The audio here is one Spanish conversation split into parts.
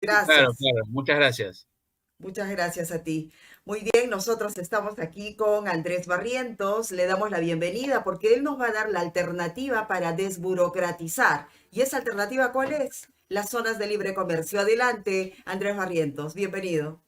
Claro, Gracias. claro. Muchas gracias. Muchas gracias a ti. Muy bien, nosotros estamos aquí con Andrés Barrientos. Le damos la bienvenida porque él nos va a dar la alternativa para desburocratizar. ¿Y esa alternativa cuál es? Las zonas de libre comercio. Adelante, Andrés Barrientos. Bienvenido.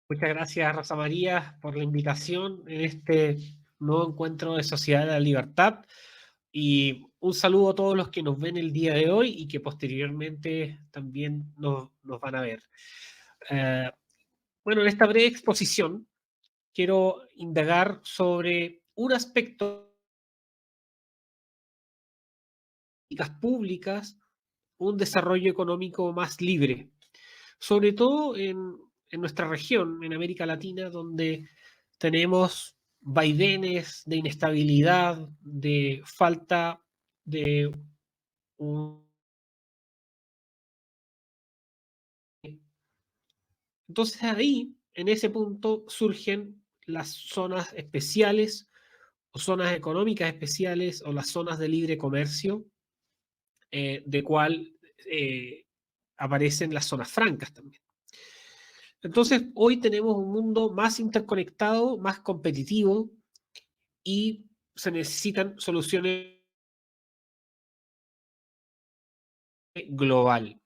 Muchas gracias, Rosa María, por la invitación en este nuevo encuentro de Sociedad de la Libertad. Y un saludo a todos los que nos ven el día de hoy y que posteriormente también nos van a ver. Eh, bueno, en esta breve exposición quiero indagar sobre un aspecto de políticas públicas, un desarrollo económico más libre, sobre todo en nuestra región, en América Latina, donde tenemos vaivenes de inestabilidad, de falta de un... Entonces ahí, en ese punto, surgen las zonas especiales o zonas económicas especiales o las zonas de libre comercio, de cual aparecen las zonas francas también. Entonces, hoy tenemos un mundo más interconectado, más competitivo y se necesitan soluciones global.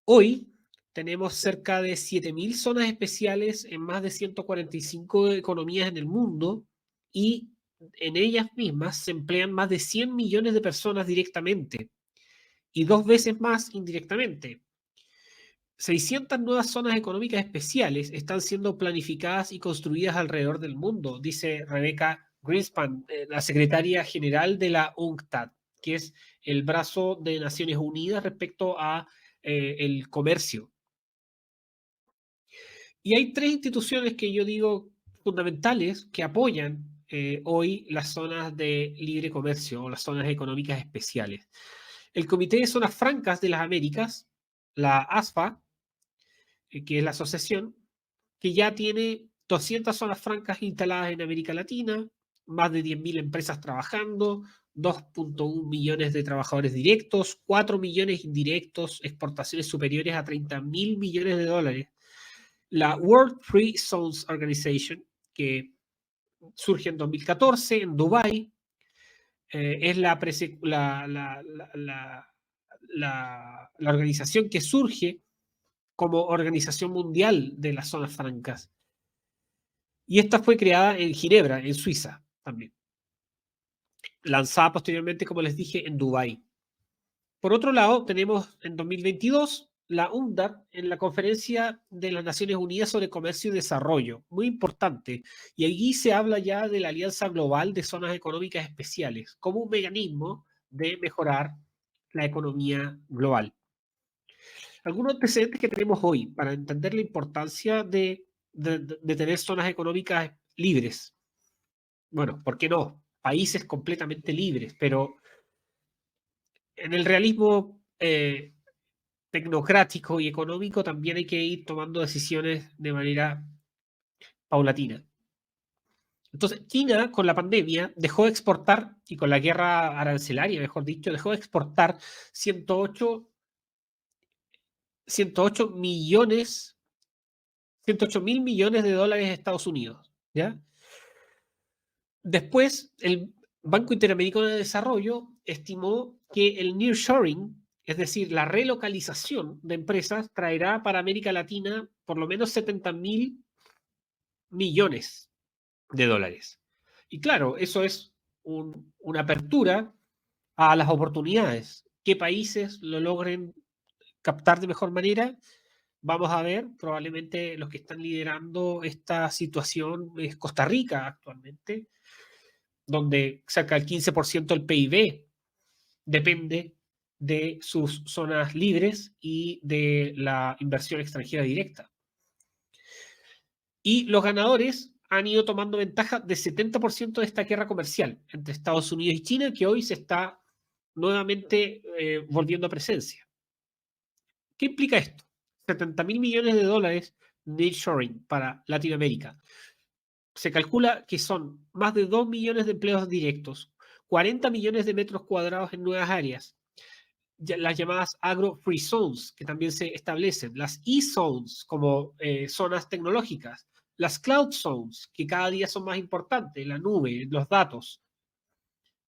Hoy tenemos cerca de 7.000 zonas especiales en más de 145 economías en el mundo y en ellas mismas se emplean más de 100 millones de personas directamente y 2 veces más indirectamente. 600 nuevas zonas económicas especiales están siendo planificadas y construidas alrededor del mundo, dice Rebecca Greenspan, la secretaria general de la UNCTAD, que es el brazo de Naciones Unidas respecto a el comercio. Y hay 3 instituciones que yo digo fundamentales que apoyan hoy las zonas de libre comercio o las zonas económicas especiales. El Comité de Zonas Francas de las Américas, la ASFA, que es la asociación, que ya tiene 200 zonas francas instaladas en América Latina, más de 10.000 empresas trabajando, 2.1 millones de trabajadores directos, 4 millones indirectos, exportaciones superiores a 30.000 millones de dólares. La World Free Zones Organization, que surge en 2014 en Dubái, es la organización que surge como organización mundial de las zonas francas. Y esta fue creada en Ginebra, en Suiza, también. Lanzada posteriormente, como les dije, en Dubái. Por otro lado, tenemos en 2022 la UNCTAD en la Conferencia de las Naciones Unidas sobre Comercio y Desarrollo, muy importante. Y allí se habla ya de la Alianza Global de Zonas Económicas Especiales como un mecanismo de mejorar la economía global. Algunos antecedentes que tenemos hoy para entender la importancia de tener zonas económicas libres. Bueno, ¿por qué no? Países completamente libres, pero en el realismo tecnocrático y económico también hay que ir tomando decisiones de manera paulatina. Entonces, China con la pandemia dejó de exportar, y con la guerra arancelaria, mejor dicho, dejó de exportar 108 millones, 108.000 millones de dólares a Estados Unidos, ¿ya? Después, el Banco Interamericano de Desarrollo estimó que el nearshoring, es decir, la relocalización de empresas, traerá para América Latina por lo menos 70.000 millones de dólares. Y claro, eso es una apertura a las oportunidades. ¿Qué países lo logren captar de mejor manera? Vamos a ver, probablemente los que están liderando esta situación es Costa Rica actualmente, donde cerca del 15% del PIB depende de sus zonas libres y de la inversión extranjera directa. Y los ganadores han ido tomando ventaja de 70% de esta guerra comercial entre Estados Unidos y China, que hoy se está nuevamente volviendo a presencia. ¿Qué implica esto? 70.000 millones de dólares nearshoring para Latinoamérica. Se calcula que son más de 2 millones de empleos directos, 40 millones de metros cuadrados en nuevas áreas, las llamadas agro-free zones, que también se establecen, las e-zones como zonas tecnológicas, las cloud zones, que cada día son más importantes, la nube, los datos,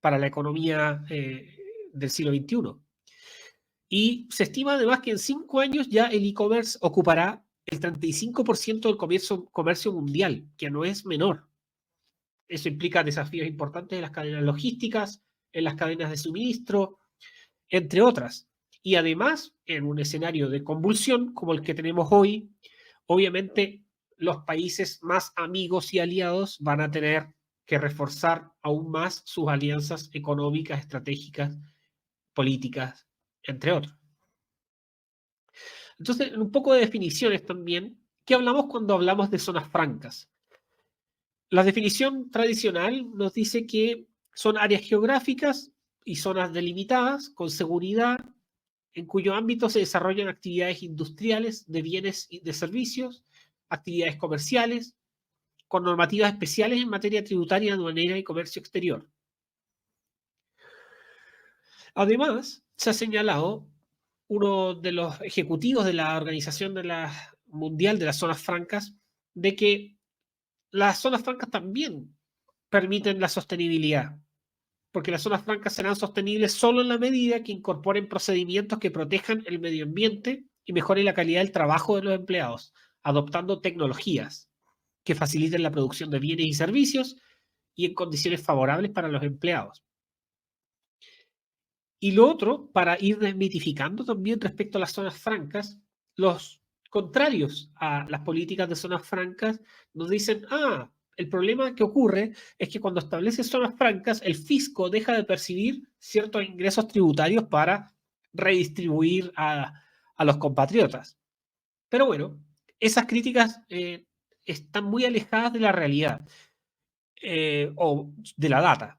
para la economía del siglo XXI. Y se estima además que en 5 años ya el e-commerce ocupará el 35% del comercio mundial, que no es menor. Eso implica desafíos importantes en las cadenas logísticas, en las cadenas de suministro, entre otras. Y además, en un escenario de convulsión como el que tenemos hoy, obviamente los países más amigos y aliados van a tener que reforzar aún más sus alianzas económicas, estratégicas, políticas, entre otros. Entonces, un poco de definiciones también. ¿Qué hablamos cuando hablamos de zonas francas? La definición tradicional nos dice que son áreas geográficas y zonas delimitadas con seguridad en cuyo ámbito se desarrollan actividades industriales de bienes y de servicios, actividades comerciales, con normativas especiales en materia tributaria, aduanera y comercio exterior. Además, se ha señalado uno de los ejecutivos de la Organización Mundial de las Zonas Francas de que las zonas francas también permiten la sostenibilidad, porque las zonas francas serán sostenibles solo en la medida que incorporen procedimientos que protejan el medio ambiente y mejoren la calidad del trabajo de los empleados, adoptando tecnologías que faciliten la producción de bienes y servicios y en condiciones favorables para los empleados. Y lo otro, para ir desmitificando también respecto a las zonas francas, los contrarios a las políticas de zonas francas nos dicen, el problema que ocurre es que cuando estableces zonas francas, el fisco deja de percibir ciertos ingresos tributarios para redistribuir a los compatriotas. Pero bueno, esas críticas están muy alejadas de la realidad o de la data.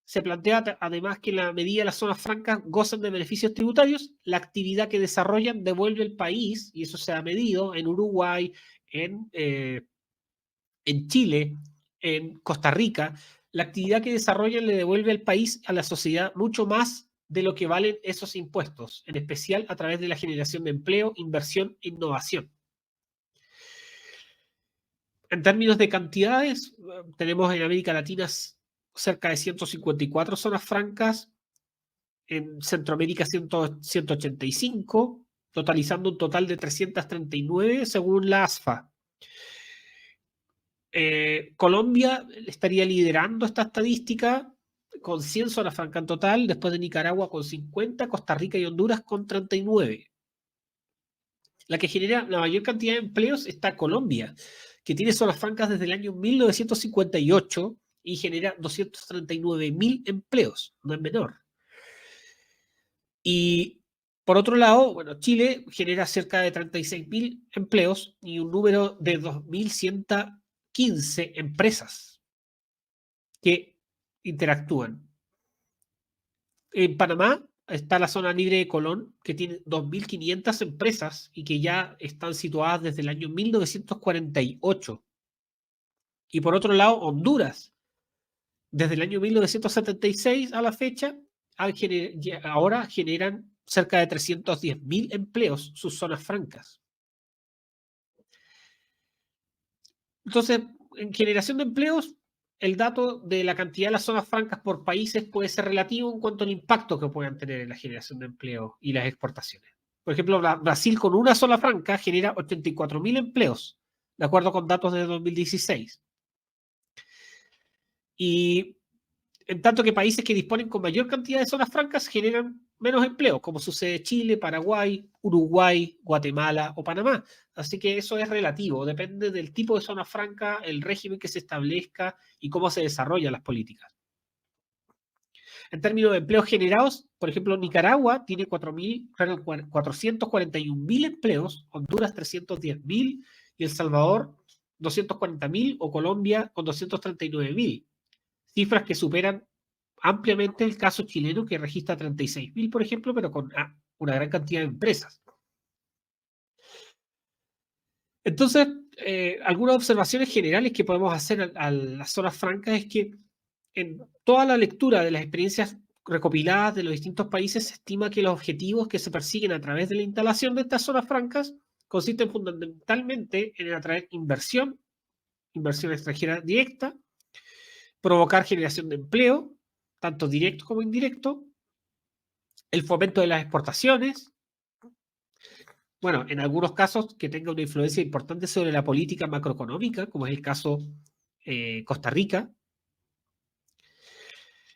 Se plantea además que en la medida de las zonas francas gozan de beneficios tributarios, la actividad que desarrollan devuelve el país, y eso se ha medido en Uruguay, en Chile, en Costa Rica, la actividad que desarrollan le devuelve al país, a la sociedad, mucho más de lo que valen esos impuestos, en especial a través de la generación de empleo, inversión e innovación. En términos de cantidades, tenemos en América Latina cerca de 154 zonas francas, en Centroamérica 185, totalizando un total de 339 según la ASFA. Colombia estaría liderando esta estadística con 100 zonas francas en total, después de Nicaragua con 50, Costa Rica y Honduras con 39. La que genera la mayor cantidad de empleos está Colombia, que tiene zonas francas desde el año 1958 y genera 239.000 empleos, no es menor. Y por otro lado, bueno, Chile genera cerca de 36.000 empleos y un número de 2.115 empresas que interactúan. En Panamá está la zona libre de Colón, que tiene 2.500 empresas y que ya están situadas desde el año 1948. Y por otro lado, Honduras, desde el año 1976 a la fecha, ahora generan cerca de 310.000 empleos sus zonas francas. Entonces, en generación de empleos, el dato de la cantidad de las zonas francas por países puede ser relativo en cuanto al impacto que puedan tener en la generación de empleo y las exportaciones. Por ejemplo, Brasil con una zona franca genera 84.000 empleos, de acuerdo con datos de 2016. Y en tanto que países que disponen con mayor cantidad de zonas francas generan menos empleo, como sucede en Chile, Paraguay, Uruguay, Guatemala o Panamá. Así que eso es relativo, depende del tipo de zona franca, el régimen que se establezca y cómo se desarrollan las políticas. En términos de empleos generados, por ejemplo, Nicaragua tiene 441.000 empleos, Honduras 310.000 y El Salvador 240.000 o Colombia con 239.000. Cifras que superan ampliamente el caso chileno, que registra 36.000, por ejemplo, pero con una gran cantidad de empresas. Entonces, algunas observaciones generales que podemos hacer a las zonas francas es que en toda la lectura de las experiencias recopiladas de los distintos países, se estima que los objetivos que se persiguen a través de la instalación de estas zonas francas consisten fundamentalmente en atraer inversión extranjera directa, provocar generación de empleo, tanto directo como indirecto, el fomento de las exportaciones, bueno, en algunos casos que tenga una influencia importante sobre la política macroeconómica, como es el caso Costa Rica.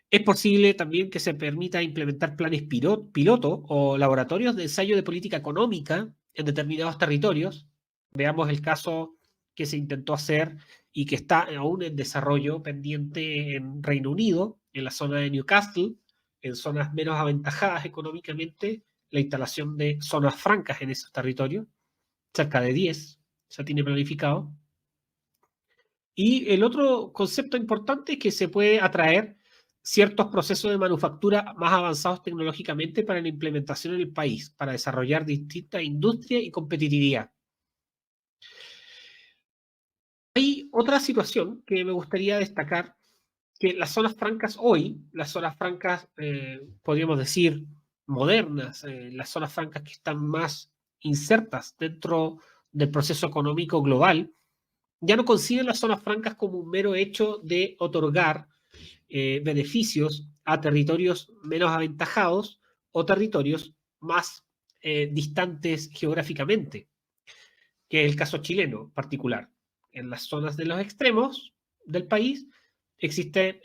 Es posible también que se permita implementar planes piloto o laboratorios de ensayo de política económica en determinados territorios. Veamos el caso que se intentó hacer y que está aún en desarrollo pendiente en Reino Unido, en la zona de Newcastle, en zonas menos aventajadas económicamente, la instalación de zonas francas en esos territorios, cerca de 10, se tiene planificado. Y el otro concepto importante es que se puede atraer ciertos procesos de manufactura más avanzados tecnológicamente para la implementación en el país, para desarrollar distintas industrias y competitividad. Hay otra situación que me gustaría destacar, que las zonas francas hoy, las zonas francas, podríamos decir, modernas, las zonas francas que están más insertas dentro del proceso económico global, ya no conciben las zonas francas como un mero hecho de otorgar beneficios a territorios menos aventajados o territorios más distantes geográficamente, que es el caso chileno particular. En las zonas de los extremos del país existen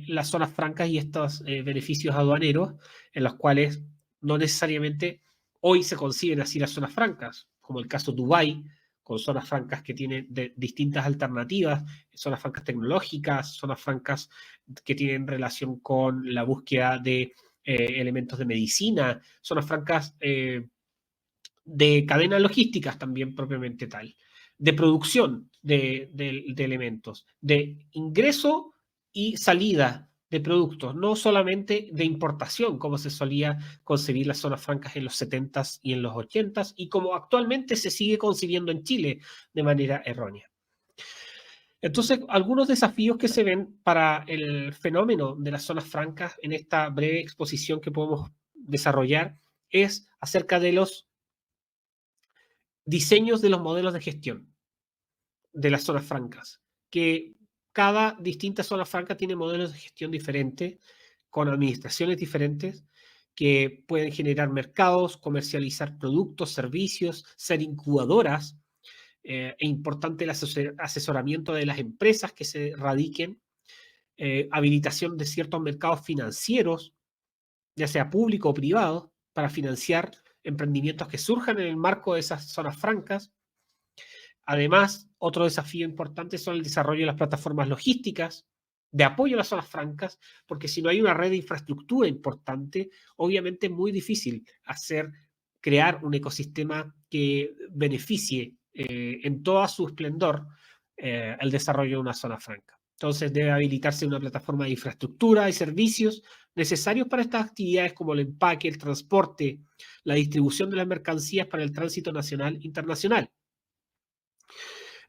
las zonas francas y estos beneficios aduaneros en los cuales no necesariamente hoy se conciben así las zonas francas, como el caso Dubái, con zonas francas que tienen distintas alternativas, zonas francas tecnológicas, zonas francas que tienen relación con la búsqueda de elementos de medicina, zonas francas de cadenas logísticas también propiamente tal, de producción de elementos, de ingreso y salida de productos, no solamente de importación, como se solía concebir las zonas francas en los 70s y en los 80s, y como actualmente se sigue concibiendo en Chile de manera errónea. Entonces, algunos desafíos que se ven para el fenómeno de las zonas francas en esta breve exposición que podemos desarrollar es acerca de los diseños de los modelos de gestión de las zonas francas, que cada distinta zona franca tiene modelos de gestión diferentes, con administraciones diferentes, que pueden generar mercados, comercializar productos, servicios, ser incubadoras. Es importante el asesoramiento de las empresas que se radiquen, habilitación de ciertos mercados financieros, ya sea público o privado, para financiar emprendimientos que surjan en el marco de esas zonas francas. Además, otro desafío importante son el desarrollo de las plataformas logísticas de apoyo a las zonas francas, porque si no hay una red de infraestructura importante, obviamente es muy difícil crear un ecosistema que beneficie en toda su esplendor el desarrollo de una zona franca. Entonces debe habilitarse una plataforma de infraestructura y servicios necesarios para estas actividades como el empaque, el transporte, la distribución de las mercancías para el tránsito nacional e internacional.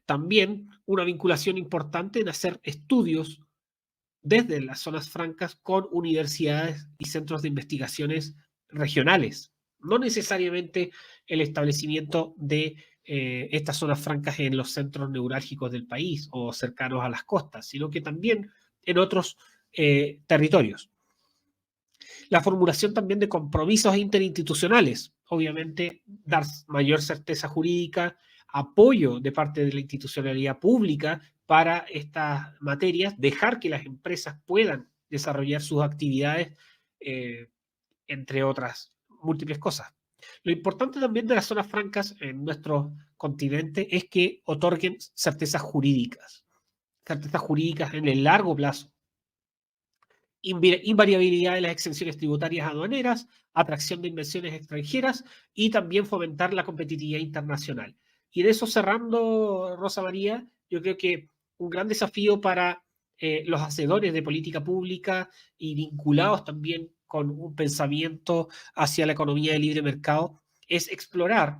También una vinculación importante en hacer estudios desde las zonas francas con universidades y centros de investigaciones regionales. No necesariamente el establecimiento de estas zonas francas en los centros neurálgicos del país o cercanos a las costas, sino que también en otros territorios. La formulación también de compromisos interinstitucionales, obviamente dar mayor certeza jurídica, apoyo de parte de la institucionalidad pública para estas materias, dejar que las empresas puedan desarrollar sus actividades, entre otras múltiples cosas. Lo importante también de las zonas francas en nuestro continente es que otorguen certezas jurídicas en el largo plazo, invariabilidad de las exenciones tributarias aduaneras, atracción de inversiones extranjeras y también fomentar la competitividad internacional. Y en eso cerrando, Rosa María, yo creo que un gran desafío para los hacedores de política pública y vinculados también con un pensamiento hacia la economía de libre mercado es explorar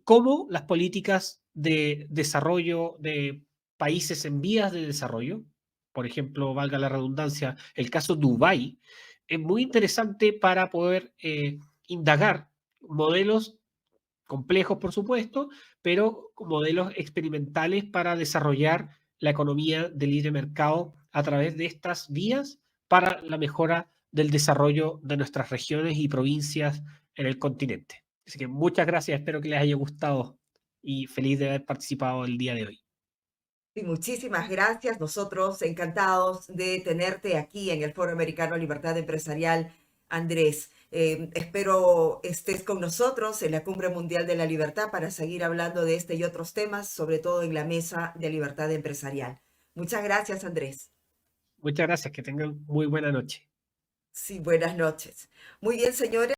cómo las políticas de desarrollo de países en vías de desarrollo, por ejemplo, valga la redundancia, el caso Dubái, es muy interesante para poder indagar modelos complejos, por supuesto, pero modelos experimentales para desarrollar la economía de libre mercado a través de estas vías para la mejora del desarrollo de nuestras regiones y provincias en el continente. Así que muchas gracias, espero que les haya gustado y feliz de haber participado el día de hoy. Y muchísimas gracias. Nosotros encantados de tenerte aquí en el Foro Americano Libertad Empresarial, Andrés. Espero estés con nosotros en la Cumbre Mundial de la Libertad para seguir hablando de este y otros temas, sobre todo en la Mesa de Libertad Empresarial. Muchas gracias, Andrés. Muchas gracias, que tengan muy buena noche. Sí, buenas noches. Muy bien, señores.